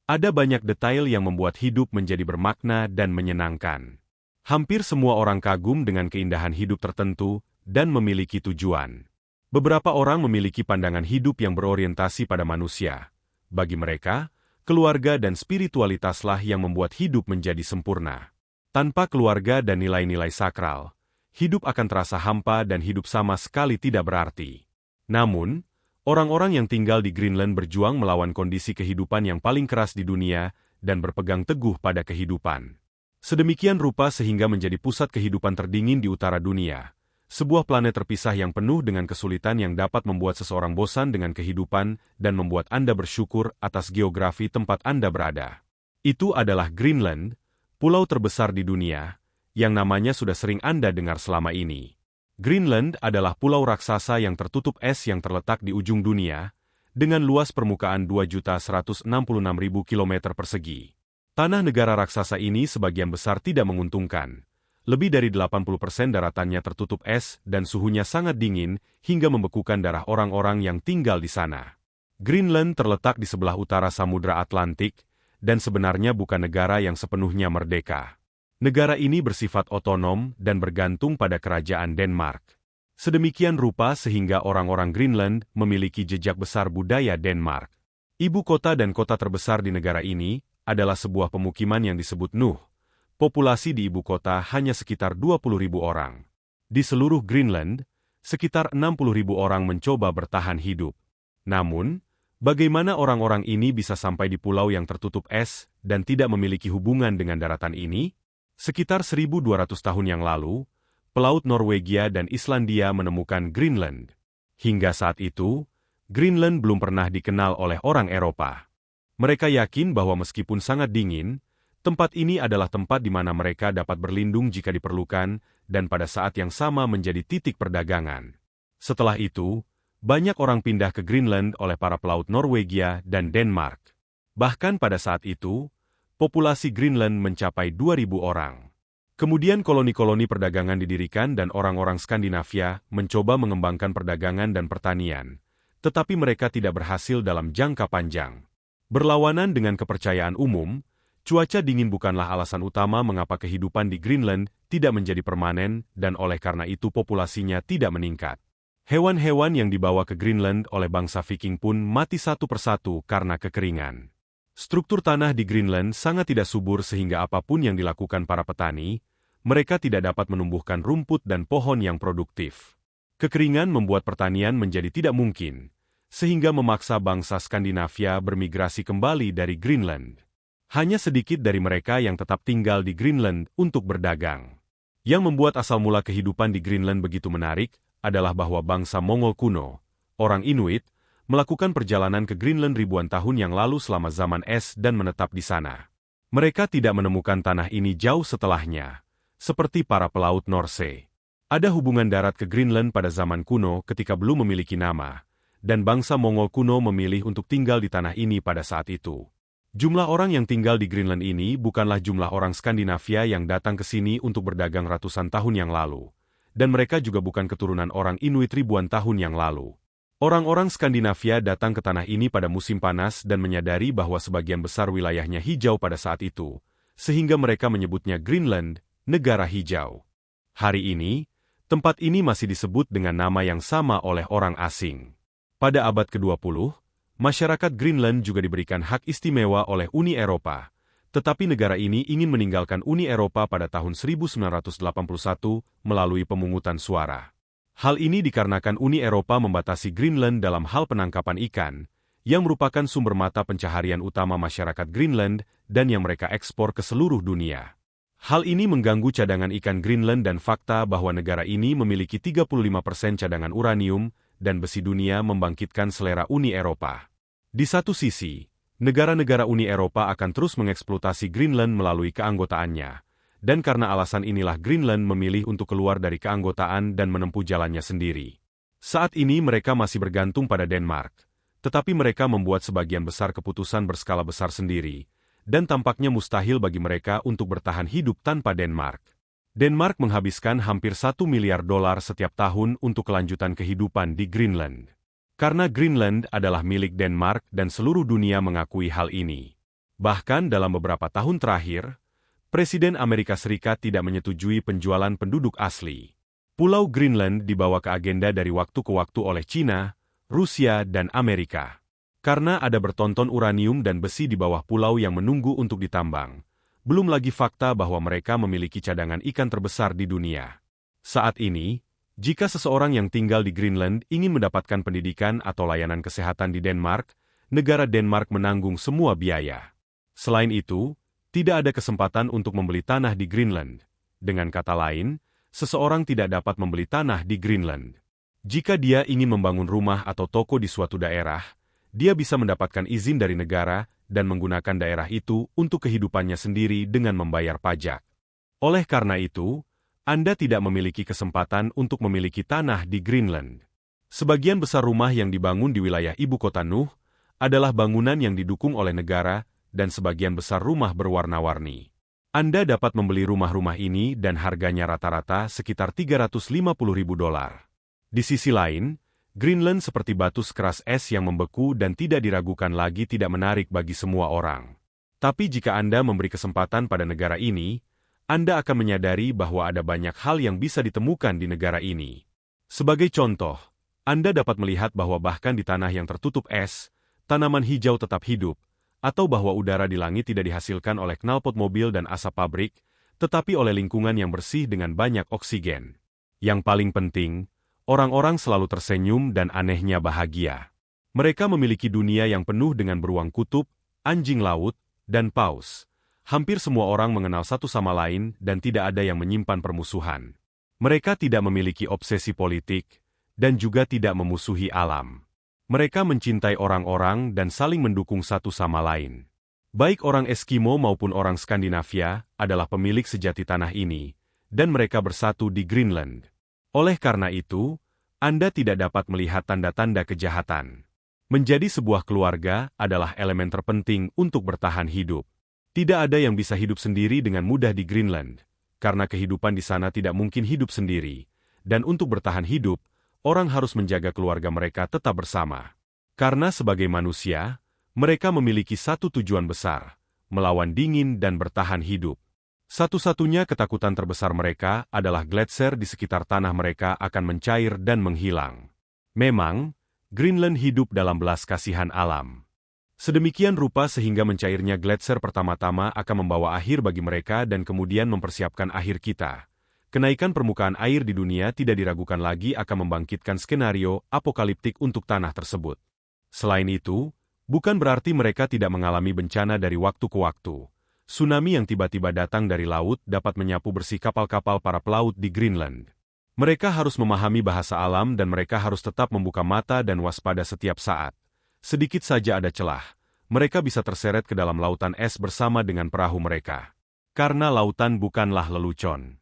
Ada banyak detail yang membuat hidup menjadi bermakna dan menyenangkan. Hampir semua orang kagum dengan keindahan hidup tertentu dan memiliki tujuan. Beberapa orang memiliki pandangan hidup yang berorientasi pada manusia. Bagi mereka, keluarga dan spiritualitaslah yang membuat hidup menjadi sempurna. Tanpa keluarga dan nilai-nilai sakral, hidup akan terasa hampa dan hidup sama sekali tidak berarti. Namun, orang-orang yang tinggal di Greenland berjuang melawan kondisi kehidupan yang paling keras di dunia dan berpegang teguh pada kehidupan. Sedemikian rupa sehingga menjadi pusat kehidupan terdingin di utara dunia. Sebuah planet terpisah yang penuh dengan kesulitan yang dapat membuat seseorang bosan dengan kehidupan dan membuat Anda bersyukur atas geografi tempat Anda berada. Itu adalah Greenland, pulau terbesar di dunia, yang namanya sudah sering Anda dengar selama ini. Greenland adalah pulau raksasa yang tertutup es yang terletak di ujung dunia, dengan luas permukaan 2.166.000 km persegi. Tanah negara raksasa ini sebagian besar tidak menguntungkan. Lebih dari 80% daratannya tertutup es dan suhunya sangat dingin hingga membekukan darah orang-orang yang tinggal di sana. Greenland terletak di sebelah utara Samudra Atlantik dan sebenarnya bukan negara yang sepenuhnya merdeka. Negara ini bersifat otonom dan bergantung pada kerajaan Denmark. Sedemikian rupa sehingga orang-orang Greenland memiliki jejak besar budaya Denmark. Ibu kota dan kota terbesar di negara ini adalah sebuah pemukiman yang disebut Nuuk. Populasi di ibu kota hanya sekitar 20.000 orang. Di seluruh Greenland, sekitar 60.000 orang mencoba bertahan hidup. Namun, bagaimana orang-orang ini bisa sampai di pulau yang tertutup es dan tidak memiliki hubungan dengan daratan ini? Sekitar 1.200 tahun yang lalu, pelaut Norwegia dan Islandia menemukan Greenland. Hingga saat itu, Greenland belum pernah dikenal oleh orang Eropa. Mereka yakin bahwa meskipun sangat dingin, tempat ini adalah tempat di mana mereka dapat berlindung jika diperlukan dan pada saat yang sama menjadi titik perdagangan. Setelah itu, banyak orang pindah ke Greenland oleh para pelaut Norwegia dan Denmark. Bahkan pada saat itu, populasi Greenland mencapai 2.000 orang. Kemudian koloni-koloni perdagangan didirikan dan orang-orang Skandinavia mencoba mengembangkan perdagangan dan pertanian, tetapi mereka tidak berhasil dalam jangka panjang. Berlawanan dengan kepercayaan umum, cuaca dingin bukanlah alasan utama mengapa kehidupan di Greenland tidak menjadi permanen dan oleh karena itu populasinya tidak meningkat. Hewan-hewan yang dibawa ke Greenland oleh bangsa Viking pun mati satu persatu karena kekeringan. Struktur tanah di Greenland sangat tidak subur sehingga apapun yang dilakukan para petani, mereka tidak dapat menumbuhkan rumput dan pohon yang produktif. Kekeringan membuat pertanian menjadi tidak mungkin, sehingga memaksa bangsa Skandinavia bermigrasi kembali dari Greenland. Hanya sedikit dari mereka yang tetap tinggal di Greenland untuk berdagang. Yang membuat asal mula kehidupan di Greenland begitu menarik adalah bahwa bangsa Mongol kuno, orang Inuit, melakukan perjalanan ke Greenland ribuan tahun yang lalu selama zaman es dan menetap di sana. Mereka tidak menemukan tanah ini jauh setelahnya, seperti para pelaut Norse. Ada hubungan darat ke Greenland pada zaman kuno ketika belum memiliki nama, dan bangsa Mongol kuno memilih untuk tinggal di tanah ini pada saat itu. Jumlah orang yang tinggal di Greenland ini bukanlah jumlah orang Skandinavia yang datang ke sini untuk berdagang ratusan tahun yang lalu, dan mereka juga bukan keturunan orang Inuit ribuan tahun yang lalu. Orang-orang Skandinavia datang ke tanah ini pada musim panas dan menyadari bahwa sebagian besar wilayahnya hijau pada saat itu, sehingga mereka menyebutnya Greenland, negara hijau. Hari ini, tempat ini masih disebut dengan nama yang sama oleh orang asing. Pada abad ke-20, masyarakat Greenland juga diberikan hak istimewa oleh Uni Eropa, tetapi negara ini ingin meninggalkan Uni Eropa pada tahun 1981 melalui pemungutan suara. Hal ini dikarenakan Uni Eropa membatasi Greenland dalam hal penangkapan ikan, yang merupakan sumber mata pencaharian utama masyarakat Greenland dan yang mereka ekspor ke seluruh dunia. Hal ini mengganggu cadangan ikan Greenland dan fakta bahwa negara ini memiliki 35% cadangan uranium dan besi dunia membangkitkan selera Uni Eropa. Di satu sisi, negara-negara Uni Eropa akan terus mengeksploitasi Greenland melalui keanggotaannya, dan karena alasan inilah Greenland memilih untuk keluar dari keanggotaan dan menempuh jalannya sendiri. Saat ini mereka masih bergantung pada Denmark, tetapi mereka membuat sebagian besar keputusan berskala besar sendiri, dan tampaknya mustahil bagi mereka untuk bertahan hidup tanpa Denmark. Denmark menghabiskan hampir $1 miliar setiap tahun untuk kelanjutan kehidupan di Greenland. Karena Greenland adalah milik Denmark dan seluruh dunia mengakui hal ini. Bahkan dalam beberapa tahun terakhir, Presiden Amerika Serikat tidak menyetujui penjualan penduduk asli. Pulau Greenland dibawa ke agenda dari waktu ke waktu oleh China, Rusia, dan Amerika. Karena ada bertonton uranium dan besi di bawah pulau yang menunggu untuk ditambang. Belum lagi fakta bahwa mereka memiliki cadangan ikan terbesar di dunia. Saat ini, jika seseorang yang tinggal di Greenland ingin mendapatkan pendidikan atau layanan kesehatan di Denmark, negara Denmark menanggung semua biaya. Selain itu, tidak ada kesempatan untuk membeli tanah di Greenland. Dengan kata lain, seseorang tidak dapat membeli tanah di Greenland. Jika dia ingin membangun rumah atau toko di suatu daerah, dia bisa mendapatkan izin dari negara dan menggunakan daerah itu untuk kehidupannya sendiri dengan membayar pajak. Oleh karena itu, Anda tidak memiliki kesempatan untuk memiliki tanah di Greenland. Sebagian besar rumah yang dibangun di wilayah ibu kota Nuuk adalah bangunan yang didukung oleh negara dan sebagian besar rumah berwarna-warni. Anda dapat membeli rumah-rumah ini dan harganya rata-rata sekitar $350.000. Di sisi lain, Greenland seperti batu keras es yang membeku dan tidak diragukan lagi tidak menarik bagi semua orang. Tapi jika Anda memberi kesempatan pada negara ini, Anda akan menyadari bahwa ada banyak hal yang bisa ditemukan di negara ini. Sebagai contoh, Anda dapat melihat bahwa bahkan di tanah yang tertutup es, tanaman hijau tetap hidup, atau bahwa udara di langit tidak dihasilkan oleh knalpot mobil dan asap pabrik, tetapi oleh lingkungan yang bersih dengan banyak oksigen. Yang paling penting, orang-orang selalu tersenyum dan anehnya bahagia. Mereka memiliki dunia yang penuh dengan beruang kutub, anjing laut, dan paus. Hampir semua orang mengenal satu sama lain dan tidak ada yang menyimpan permusuhan. Mereka tidak memiliki obsesi politik, dan juga tidak memusuhi alam. Mereka mencintai orang-orang dan saling mendukung satu sama lain. Baik orang Eskimo maupun orang Skandinavia adalah pemilik sejati tanah ini, dan mereka bersatu di Greenland. Oleh karena itu, Anda tidak dapat melihat tanda-tanda kejahatan. Menjadi sebuah keluarga adalah elemen terpenting untuk bertahan hidup. Tidak ada yang bisa hidup sendiri dengan mudah di Greenland, karena kehidupan di sana tidak mungkin hidup sendiri, dan untuk bertahan hidup, orang harus menjaga keluarga mereka tetap bersama. Karena sebagai manusia, mereka memiliki satu tujuan besar, melawan dingin dan bertahan hidup. Satu-satunya ketakutan terbesar mereka adalah gletser di sekitar tanah mereka akan mencair dan menghilang. Memang, Greenland hidup dalam belas kasihan alam. Sedemikian rupa sehingga mencairnya gletser pertama-tama akan membawa akhir bagi mereka dan kemudian mempersiapkan akhir kita. Kenaikan permukaan air di dunia tidak diragukan lagi akan membangkitkan skenario apokaliptik untuk tanah tersebut. Selain itu, bukan berarti mereka tidak mengalami bencana dari waktu ke waktu. Tsunami yang tiba-tiba datang dari laut dapat menyapu bersih kapal-kapal para pelaut di Greenland. Mereka harus memahami bahasa alam dan mereka harus tetap membuka mata dan waspada setiap saat. Sedikit saja ada celah, mereka bisa terseret ke dalam lautan es bersama dengan perahu mereka. Karena lautan bukanlah lelucon.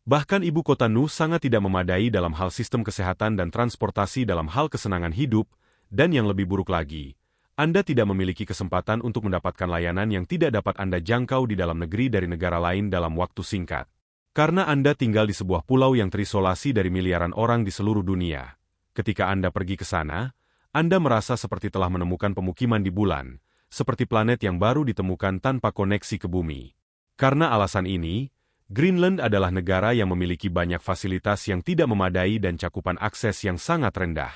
Bahkan ibu kota Nuuk sangat tidak memadai dalam hal sistem kesehatan dan transportasi dalam hal kesenangan hidup, dan yang lebih buruk lagi, Anda tidak memiliki kesempatan untuk mendapatkan layanan yang tidak dapat Anda jangkau di dalam negeri dari negara lain dalam waktu singkat. Karena Anda tinggal di sebuah pulau yang terisolasi dari miliaran orang di seluruh dunia. Ketika Anda pergi ke sana, Anda merasa seperti telah menemukan pemukiman di bulan, seperti planet yang baru ditemukan tanpa koneksi ke bumi. Karena alasan ini, Greenland adalah negara yang memiliki banyak fasilitas yang tidak memadai dan cakupan akses yang sangat rendah.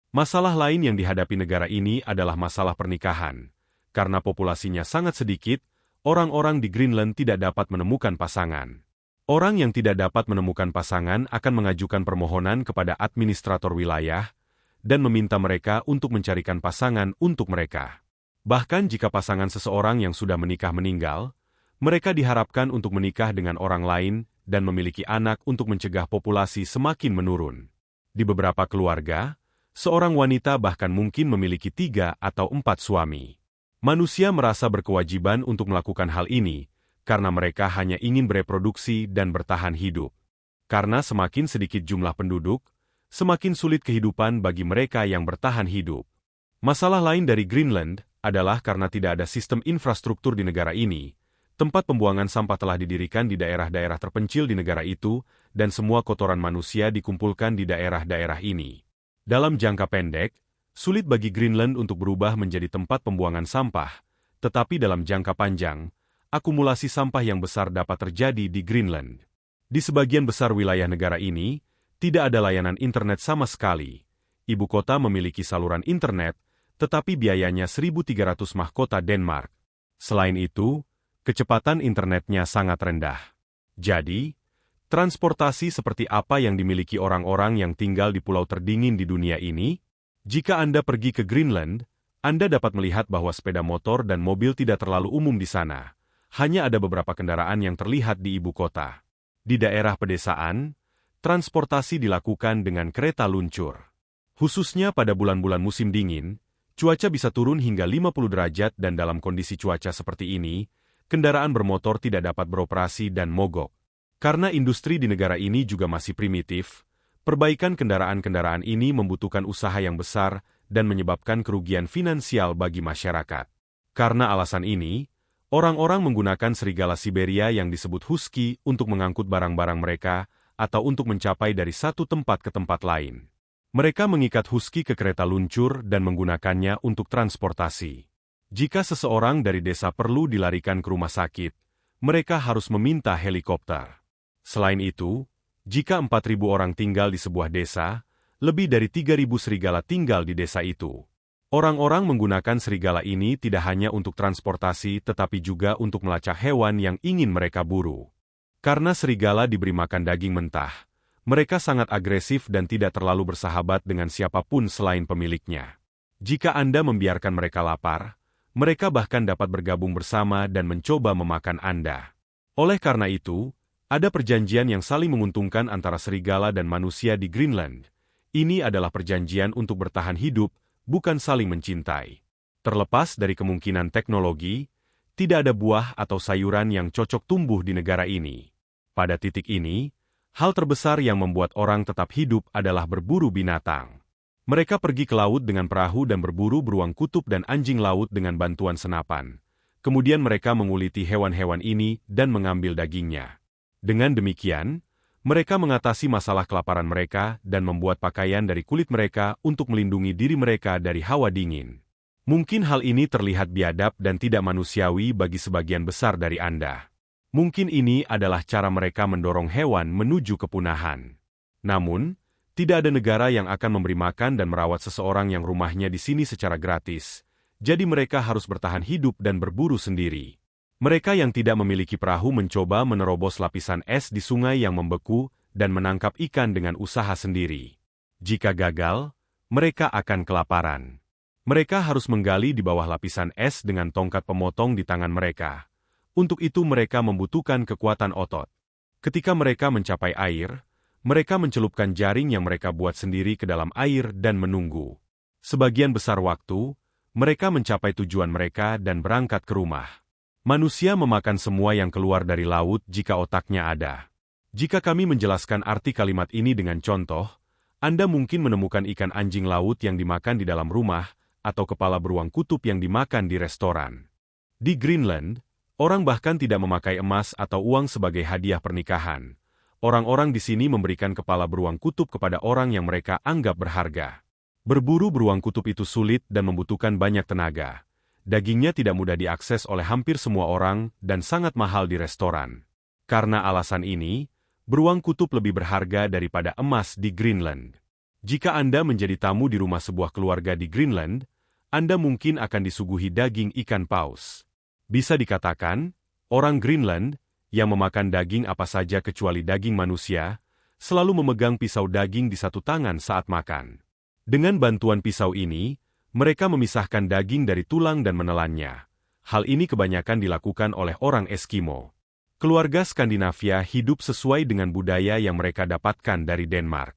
Masalah lain yang dihadapi negara ini adalah masalah pernikahan. Karena populasinya sangat sedikit, orang-orang di Greenland tidak dapat menemukan pasangan. Orang yang tidak dapat menemukan pasangan akan mengajukan permohonan kepada administrator wilayah dan meminta mereka untuk mencarikan pasangan untuk mereka. Bahkan jika pasangan seseorang yang sudah menikah meninggal, mereka diharapkan untuk menikah dengan orang lain dan memiliki anak untuk mencegah populasi semakin menurun. Di beberapa keluarga, seorang wanita bahkan mungkin memiliki 3 atau 4 suami. Manusia merasa berkewajiban untuk melakukan hal ini, karena mereka hanya ingin bereproduksi dan bertahan hidup. Karena semakin sedikit jumlah penduduk, semakin sulit kehidupan bagi mereka yang bertahan hidup. Masalah lain dari Greenland adalah karena tidak ada sistem infrastruktur di negara ini. Tempat pembuangan sampah telah didirikan di daerah-daerah terpencil di negara itu, dan semua kotoran manusia dikumpulkan di daerah-daerah ini. Dalam jangka pendek, sulit bagi Greenland untuk berubah menjadi tempat pembuangan sampah, tetapi dalam jangka panjang, akumulasi sampah yang besar dapat terjadi di Greenland. Di sebagian besar wilayah negara ini, tidak ada layanan internet sama sekali. Ibu kota memiliki saluran internet, tetapi biayanya 1.300 mahkota Denmark. Selain itu, kecepatan internetnya sangat rendah. Jadi, transportasi seperti apa yang dimiliki orang-orang yang tinggal di pulau terdingin di dunia ini? Jika Anda pergi ke Greenland, Anda dapat melihat bahwa sepeda motor dan mobil tidak terlalu umum di sana. Hanya ada beberapa kendaraan yang terlihat di ibu kota. Di daerah pedesaan, transportasi dilakukan dengan kereta luncur. Khususnya pada bulan-bulan musim dingin, cuaca bisa turun hingga 50 derajat dan dalam kondisi cuaca seperti ini, kendaraan bermotor tidak dapat beroperasi dan mogok. Karena industri di negara ini juga masih primitif, perbaikan kendaraan-kendaraan ini membutuhkan usaha yang besar dan menyebabkan kerugian finansial bagi masyarakat. Karena alasan ini, orang-orang menggunakan serigala Siberia yang disebut husky untuk mengangkut barang-barang mereka atau untuk mencapai dari satu tempat ke tempat lain. Mereka mengikat husky ke kereta luncur dan menggunakannya untuk transportasi. Jika seseorang dari desa perlu dilarikan ke rumah sakit, mereka harus meminta helikopter. Selain itu, jika 4.000 orang tinggal di sebuah desa, lebih dari 3.000 serigala tinggal di desa itu. Orang-orang menggunakan serigala ini tidak hanya untuk transportasi tetapi juga untuk melacak hewan yang ingin mereka buru. Karena serigala diberi makan daging mentah, mereka sangat agresif dan tidak terlalu bersahabat dengan siapapun selain pemiliknya. Jika Anda membiarkan mereka lapar, mereka bahkan dapat bergabung bersama dan mencoba memakan Anda. Oleh karena itu, ada perjanjian yang saling menguntungkan antara serigala dan manusia di Greenland. Ini adalah perjanjian untuk bertahan hidup, bukan saling mencintai. Terlepas dari kemungkinan teknologi, tidak ada buah atau sayuran yang cocok tumbuh di negara ini. Pada titik ini, hal terbesar yang membuat orang tetap hidup adalah berburu binatang. Mereka pergi ke laut dengan perahu dan berburu beruang kutub dan anjing laut dengan bantuan senapan. Kemudian mereka menguliti hewan-hewan ini dan mengambil dagingnya. Dengan demikian, mereka mengatasi masalah kelaparan mereka dan membuat pakaian dari kulit mereka untuk melindungi diri mereka dari hawa dingin. Mungkin hal ini terlihat biadab dan tidak manusiawi bagi sebagian besar dari Anda. Mungkin ini adalah cara mereka mendorong hewan menuju kepunahan. Namun, tidak ada negara yang akan memberi makan dan merawat seseorang yang rumahnya di sini secara gratis. Jadi mereka harus bertahan hidup dan berburu sendiri. Mereka yang tidak memiliki perahu mencoba menerobos lapisan es di sungai yang membeku dan menangkap ikan dengan usaha sendiri. Jika gagal, mereka akan kelaparan. Mereka harus menggali di bawah lapisan es dengan tongkat pemotong di tangan mereka. Untuk itu mereka membutuhkan kekuatan otot. Ketika mereka mencapai air, mereka mencelupkan jaring yang mereka buat sendiri ke dalam air dan menunggu. Sebagian besar waktu, mereka mencapai tujuan mereka dan berangkat ke rumah. Manusia memakan semua yang keluar dari laut jika otaknya ada. Jika kami menjelaskan arti kalimat ini dengan contoh, Anda mungkin menemukan ikan anjing laut yang dimakan di dalam rumah atau kepala beruang kutub yang dimakan di restoran. Di Greenland, orang bahkan tidak memakai emas atau uang sebagai hadiah pernikahan. Orang-orang di sini memberikan kepala beruang kutub kepada orang yang mereka anggap berharga. Berburu beruang kutub itu sulit dan membutuhkan banyak tenaga. Dagingnya tidak mudah diakses oleh hampir semua orang dan sangat mahal di restoran. Karena alasan ini, beruang kutub lebih berharga daripada emas di Greenland. Jika Anda menjadi tamu di rumah sebuah keluarga di Greenland, Anda mungkin akan disuguhi daging ikan paus. Bisa dikatakan, orang Greenland, yang memakan daging apa saja kecuali daging manusia, selalu memegang pisau daging di satu tangan saat makan. Dengan bantuan pisau ini, mereka memisahkan daging dari tulang dan menelannya. Hal ini kebanyakan dilakukan oleh orang Eskimo. Keluarga Skandinavia hidup sesuai dengan budaya yang mereka dapatkan dari Denmark.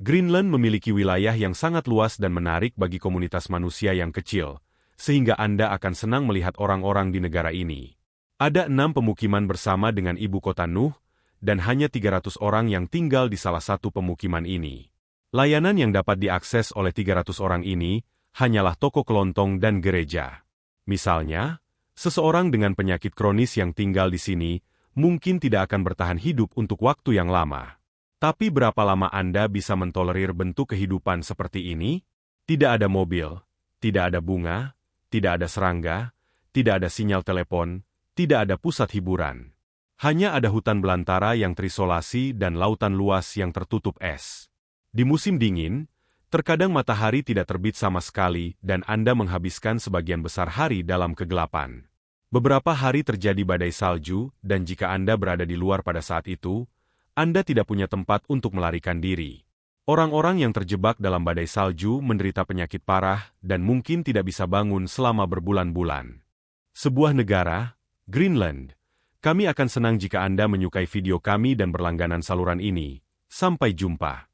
Greenland memiliki wilayah yang sangat luas dan menarik bagi komunitas manusia yang kecil, sehingga Anda akan senang melihat orang-orang di negara ini. Ada 6 pemukiman bersama dengan ibu kota Nuh, dan hanya 300 orang yang tinggal di salah satu pemukiman ini. Layanan yang dapat diakses oleh 300 orang ini hanyalah toko kelontong dan gereja. Misalnya, seseorang dengan penyakit kronis yang tinggal di sini mungkin tidak akan bertahan hidup untuk waktu yang lama. Tapi berapa lama Anda bisa mentolerir bentuk kehidupan seperti ini? Tidak ada mobil, tidak ada bunga, tidak ada serangga, tidak ada sinyal telepon, tidak ada pusat hiburan. Hanya ada hutan belantara yang terisolasi dan lautan luas yang tertutup es. Di musim dingin, terkadang matahari tidak terbit sama sekali dan Anda menghabiskan sebagian besar hari dalam kegelapan. Beberapa hari terjadi badai salju, dan jika Anda berada di luar pada saat itu, Anda tidak punya tempat untuk melarikan diri. Orang-orang yang terjebak dalam badai salju menderita penyakit parah dan mungkin tidak bisa bangun selama berbulan-bulan. Sebuah negara, Greenland. Kami akan senang jika Anda menyukai video kami dan berlangganan saluran ini. Sampai jumpa.